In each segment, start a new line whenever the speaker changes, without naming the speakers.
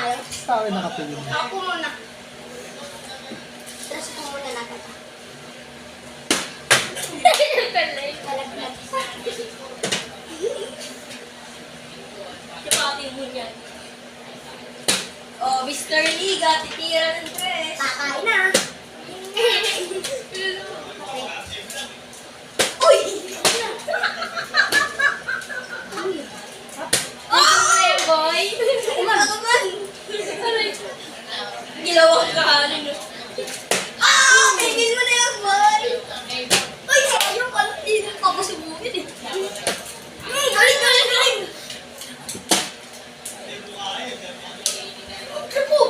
tayo.
Sa akin nakatingin.
Ako muna. Tapos ako muna natin. Kalaglag.
Chapati mo yan. Oh, Mr. Liga, titira ng dress.
Kakain na.
Uy!
Oh!
Boy!
Umagaman.
Gilawang kahanin.
Ah! Kainin mo na yan, boy.
Uy, sayang pala. Hindi mo papasubukin eh.
Galing, galing, galing.
Kapo!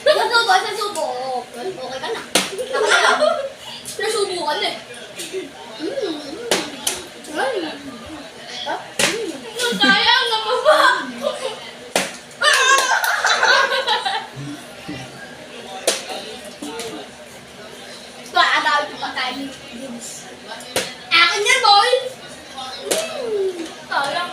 Nasubo, nasubo. Okay ka na.
Nasubo ka na eh. Sayang naman ba?
Dami ko pa tayo. Akin yan, boy.
Sayang.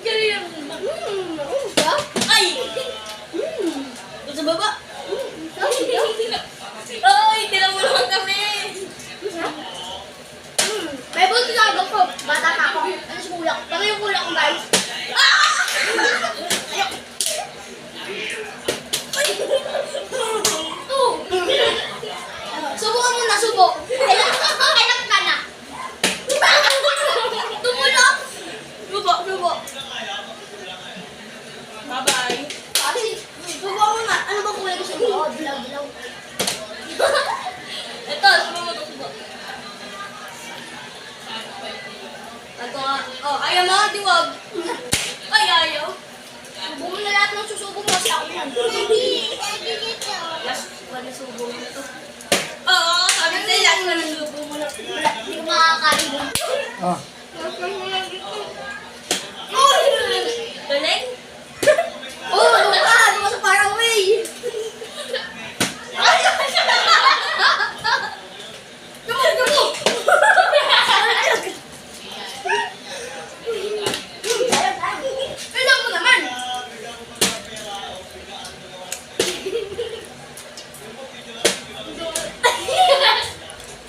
Galing. Ay! Doon sa baba. Ay, tira mo naman kami.
May buntis ako ko. Bata pa ako. Ano si kuya ko? Kami yung kuya ko, guys. Subo ka muna, subo. Kailan ka na? Tumulong.
Subo, subo. Bye-bye.
Ate, subo ka muna. Ano ba kulay ko sa iyo? Oh, dilaw, dilaw.
Ito, subo mo ito, subo. Ito nga. Oh, ayaw mo, diwag. Ay, ayaw.
Subo mo na lahat ng susubo mo. Kasi ako yan.
Last one na subo mo ito. Oo, sabi sa'yo, last one na subo mo na.
Hindi ko makakain mo.
Ah,
Galing?
Oh, ano ka? Ano ka sa parang way? Tumo! Alam mo naman.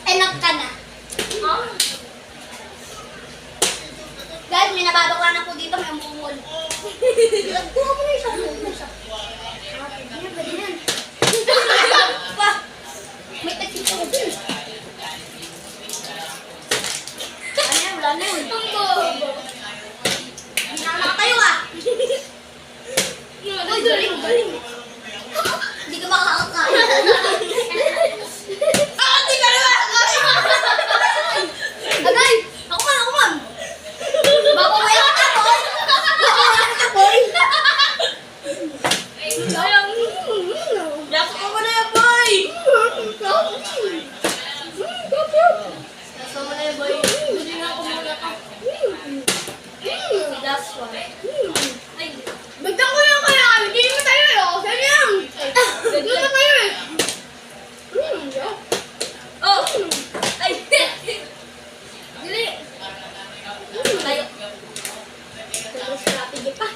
Enak ka na. Guys, may nababaklan ako dito, may umungol. Kuha mo na isa. Pwede yan. Pa! May takip ako dun. Ano yan? Wala na yun. Hindi na nakatayo ah. Uy, galing, galing. Hindi ka makakakain.
Hindi ka naman!
Agay! Ako man! Babawayan ka, boy! Babawayan ka, boy!
Sayang. Last ko mo na yan, boy! Last ko mo na yan, boy. Hindi nga ako muna ka. Last one. Ay,
Bagdan ko lang kaya! Hindi mo tayo eh! Oh, saan yan? Hindi mo tayo eh!
oh! Ay! Dili! Tayo.
Tapos strategy pa.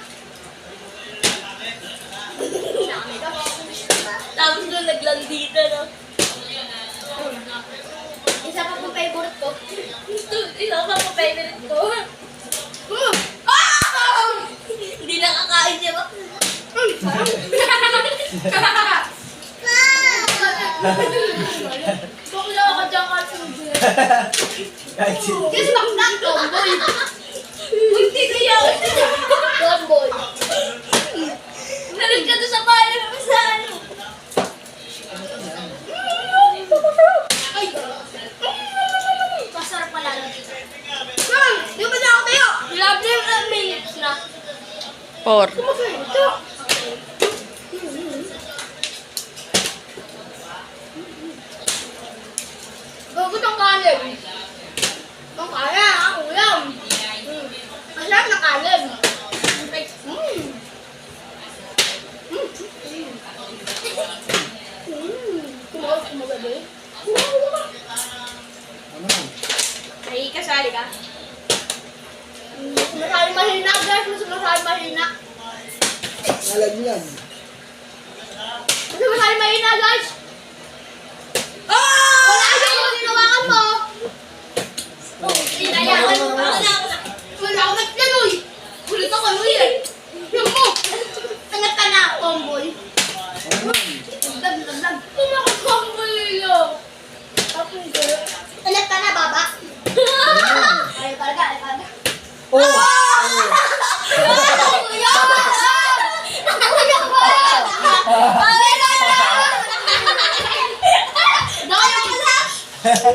Tapos doon naglandita, no?
Isa pa pong favorite ko.
Isa pa po favorite ko. Ah! Hindi nakakain siya ba?
Bakla ka dyan ka sa
kahit sino.
Kasi bakla, tomboy. Hindi kaya tomboy.
Narin ka doon sa bahay namin sa ano.
Ay! Masarap pala na dito. Di ba na ako tayo? 11 minutes na.
4.
Bago ng kanin. Ang kaya, ang ulam. Masarap na kanin. Kumawag, kumagabi.
Ano man?
May kasali ka?
Masyari mahina, guys. Masyari mahina.
Nalagyan.
Masyari mahina, guys.
Oh!
Wala ka yung ginawakan mo. Inayakan mo. Wala ako nagtanoy. Ulit ako, ulit. Yung mo. Tangat ka na, tomboy.
Ano man?
Laglag. Tumakot-tomboy lang. Tangat ka na, baba. Ay, talaga, ay, talaga.
Oh!
Nakaya ka na!